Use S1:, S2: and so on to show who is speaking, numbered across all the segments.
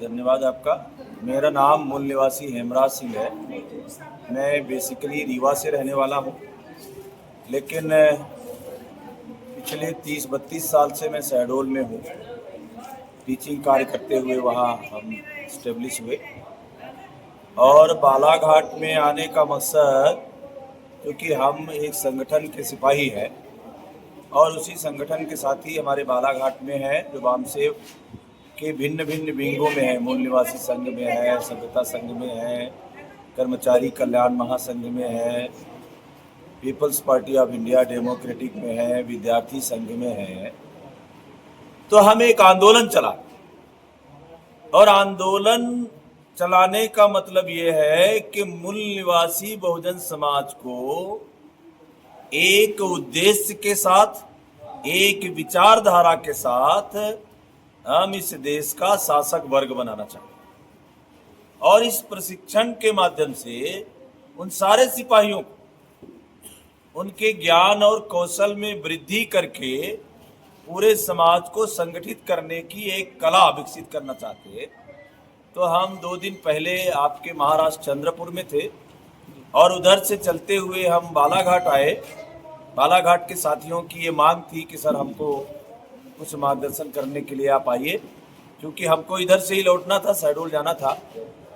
S1: धन्यवाद आपका। मेरा नाम मूल निवासी हेमराज सिंह है। मैं बेसिकली रीवा से रहने वाला हूँ, लेकिन पिछले 30-32 साल से मैं शहडोल में हूँ। टीचिंग कार्य करते हुए वहाँ हम इस्टेब्लिश हुए और बालाघाट में आने का मकसद, क्योंकि हम एक संगठन के सिपाही हैं और उसी संगठन के साथी हमारे बालाघाट में है, जो वामसेव के भिन्न भिन्न विंगों में है। मूल निवासी संघ में है, सभ्यता संघ में है, कर्मचारी कल्याण महासंघ में है, people's party of India democratic में है, विद्यार्थी संघ में है। तो हम एक आंदोलन चला और आंदोलन चलाने का मतलब ये है कि मूल निवासी बहुजन समाज को एक उद्देश्य के साथ, एक विचारधारा के साथ हम इस देश का शासक वर्ग बनाना चाहते हैं और इस प्रशिक्षण के माध्यम से उन सारे सिपाहियों को उनके ज्ञान और कौशल में वृद्धि करके पूरे समाज को संगठित करने की एक कला विकसित करना चाहते हैं। तो हम 2 दिन पहले आपके महाराष्ट्र चंद्रपुर में थे और उधर से चलते हुए हम बालाघाट आए। बालाघाट के साथियों की ये मांग थी कि सर हमको कुछ मार्गदर्शन करने के लिए आप आइए, क्योंकि हमको इधर से ही लौटना था, शहडोल जाना था।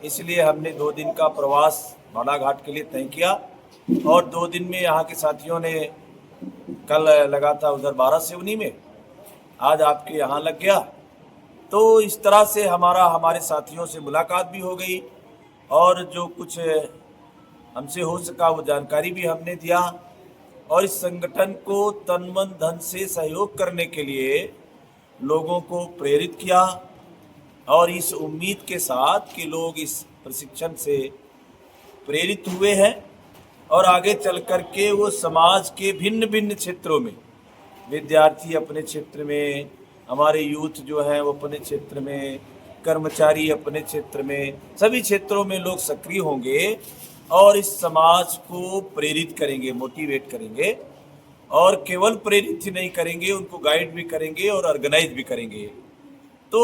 S1: इसलिए हमने 2 दिन का प्रवास बालाघाट के लिए तय किया और 2 दिन में यहाँ के साथियों ने, कल लगा था उधर 12 सिवनी में, आज आपके यहाँ लग गया। तो इस तरह से हमारे साथियों से मुलाकात भी हो गई और जो कुछ हमसे हो सका वो जानकारी भी हमने दिया और इस संगठन को तन मन धन से सहयोग करने के लिए लोगों को प्रेरित किया और इस उम्मीद के साथ कि लोग इस प्रशिक्षण से प्रेरित हुए हैं और आगे चल कर के वो समाज के भिन्न भिन्न क्षेत्रों में, विद्यार्थी अपने क्षेत्र में, हमारे यूथ जो है वो अपने क्षेत्र में, कर्मचारी अपने क्षेत्र में, सभी क्षेत्रों में लोग सक्रिय होंगे और इस समाज को प्रेरित करेंगे, मोटिवेट करेंगे और केवल प्रेरित ही नहीं करेंगे, उनको गाइड भी करेंगे और ऑर्गेनाइज भी करेंगे। तो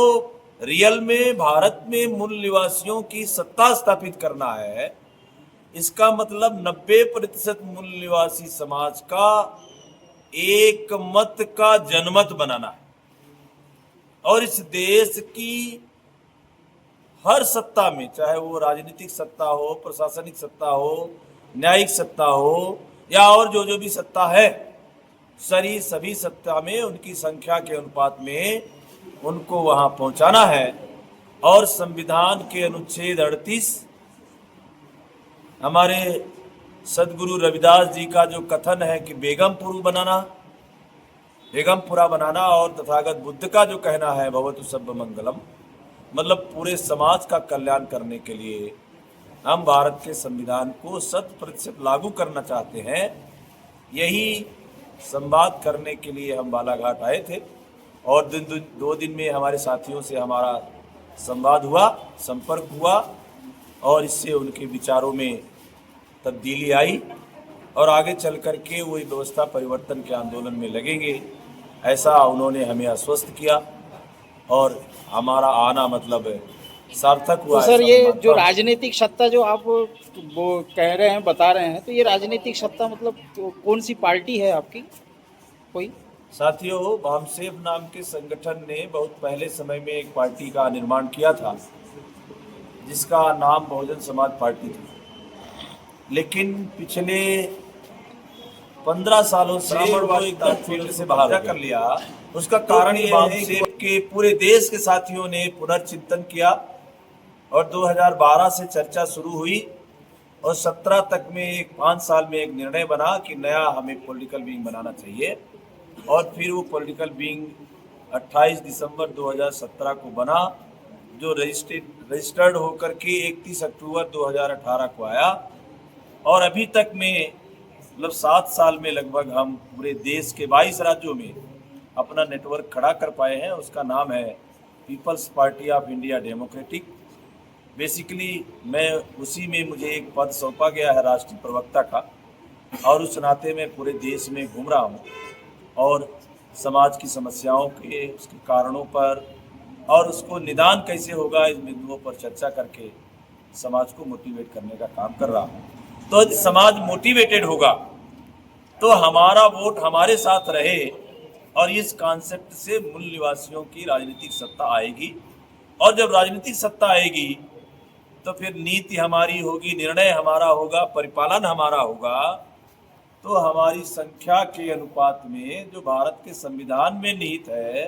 S1: रियल में भारत में मूल निवासियों की सत्ता स्थापित करना है। इसका मतलब 90% मूल निवासी समाज का एक मत का जनमत बनाना है और इस देश की हर सत्ता में, चाहे वो राजनीतिक सत्ता हो, प्रशासनिक सत्ता हो, न्यायिक सत्ता हो या और जो भी सत्ता है, सभी सत्ता में उनकी संख्या के अनुपात में उनको वहां पहुंचाना है। और संविधान के अनुच्छेद 38 हमारे सदगुरु रविदास जी का जो कथन है कि बेगमपुरा बनाना और तथागत बुद्ध का जो कहना है भवतु सब्ब मंगलम, मतलब पूरे समाज का कल्याण करने के लिए हम भारत के संविधान को 100% लागू करना चाहते हैं। यही संवाद करने के लिए हम बालाघाट आए थे और 2 दिन में हमारे साथियों से हमारा संवाद हुआ, संपर्क हुआ और इससे उनके विचारों में तब्दीली आई और आगे चल कर के वो व्यवस्था परिवर्तन के आंदोलन में लगेंगे, ऐसा उन्होंने हमें आश्वस्त किया और हमारा आना मतलब सार्थक हुआ।
S2: तो सर ये जो राजनीतिक सत्ता जो आप वो कह रहे हैं, बता रहे हैं, तो ये राजनीतिक सत्ता मतलब तो कौन सी पार्टी है आपकी कोई?
S1: साथियों, वामसेव नाम के संगठन ने बहुत पहले समय में एक पार्टी का निर्माण किया था जिसका नाम बहुजन समाज पार्टी था, लेकिन पिछले 15 सालों से वो एकदम फील्ड से बाहर कर लिया। उसका कारण ये है कि पूरे देश के साथियों ने पुनर्चिंतन किया और 2012 से चर्चा शुरू हुई और 17 तक में 5 साल में एक निर्णय बना कि नया हमें पॉलिटिकल विंग बनाना चाहिए और फिर वो पॉलिटिकल विंग 28 दिसंबर 2017 को बना, जो रजिस्टर्ड होकर के 31 अक्टूबर 2018 को आया और अभी तक में मतलब 7 साल में लगभग हम पूरे देश के 22 राज्यों में अपना नेटवर्क खड़ा कर पाए हैं। उसका नाम है people's party of India democratic. Basically मैं उसी में मुझे एक पद सौंपा गया है राष्ट्रीय प्रवक्ता का और उस नाते मैं पूरे देश में घूम रहा हूँ और समाज की समस्याओं के, उसके कारणों पर और उसको निदान कैसे होगा इस बिंदुओं पर चर्चा करके समाज को मोटिवेट करने का काम कर रहा हूँ। तो यदि समाज मोटिवेटेड होगा तो हमारा वोट हमारे साथ रहे और इस कॉन्सेप्ट से मूल निवासियों की राजनीतिक सत्ता आएगी। और जब राजनीतिक सत्ता आएगी तो फिर नीति हमारी होगी, निर्णय हमारा होगा, परिपालन हमारा होगा। तो हमारी संख्या के अनुपात में जो भारत के संविधान में निहित है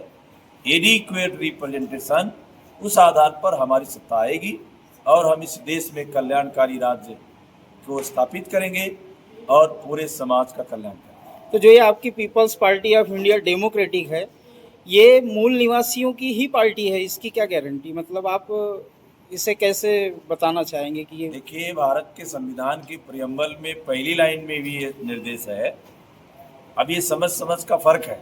S1: एडिक्वेट रिप्रेजेंटेशन, उस आधार पर हमारी सत्ता आएगी और हम इस देश में कल्याणकारी राज्य को स्थापित करेंगे और पूरे समाज का कल्याण करेंगे।
S2: तो जो ये आपकी people's party of India democratic है, ये मूल निवासियों की ही पार्टी है, इसकी क्या गारंटी? मतलब आप इसे कैसे बताना चाहेंगे कि ये?
S1: देखिए, भारत के संविधान के प्रियम्बल में पहली लाइन में भी ये निर्देश है। अब ये समझ का फर्क है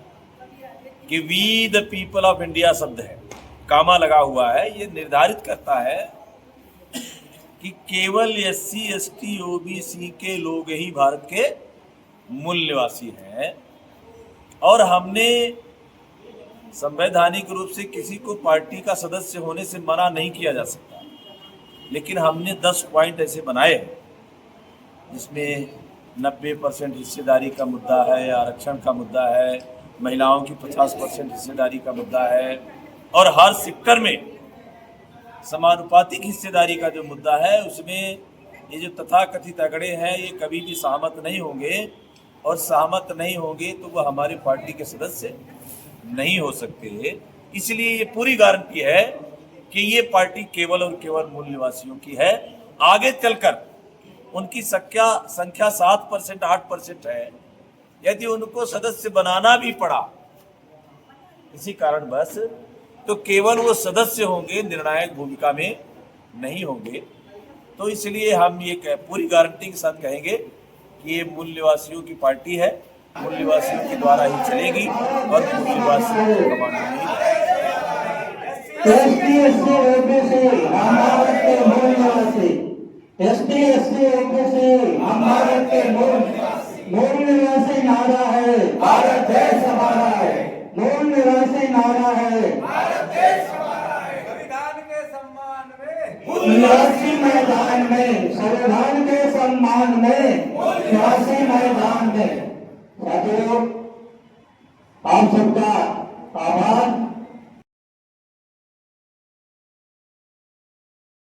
S1: कि we the people of India शब्द है, कामा लगा हुआ है, ये निर्धारित करता है कि केवल SC ST OBC के लोग ही भारत के मूल निवासी हैं। और हमने संवैधानिक रूप से किसी को पार्टी का सदस्य होने से मना नहीं किया जा सकता, लेकिन हमने 10 पॉइंट ऐसे बनाए हैं जिसमें 90% हिस्सेदारी का मुद्दा है, आरक्षण का मुद्दा है, महिलाओं की 50% हिस्सेदारी का मुद्दा है और हर सेक्टर में समानुपातिक हिस्सेदारी का जो मुद्दा है उसमें ये जो तथाकथित अगड़े हैं ये कभी भी सहमत नहीं होंगे, और सहमत नहीं होंगे तो वह हमारी पार्टी के सदस्य नहीं हो सकते। इसलिए ये पूरी गारंटी है कि ये पार्टी केवल और केवल मूल निवासियों की है। आगे चलकर उनकी संख्या 7% 8% है, यदि उनको सदस्य बनाना भी पड़ा इसी कारण बस, तो केवल वो सदस्य होंगे, निर्णायक भूमिका में नहीं होंगे। तो इसलिए हम ये पूरी गारंटी के साथ कहेंगे कि ये मूल निवासियों की पार्टी है, मूल निवासियों के द्वारा ही चलेगी और मूल निवासियों को कमाने में
S3: मूल निवासी नारा है, भारत देश हमारा है। मूल निवासी नारा है, भारत देश हमारा है। संविधान के सम्मान में, निवासी मैदान में, संविधान के सम्मान में, निवासी मैदान में। साथियों, आप सबका आभार।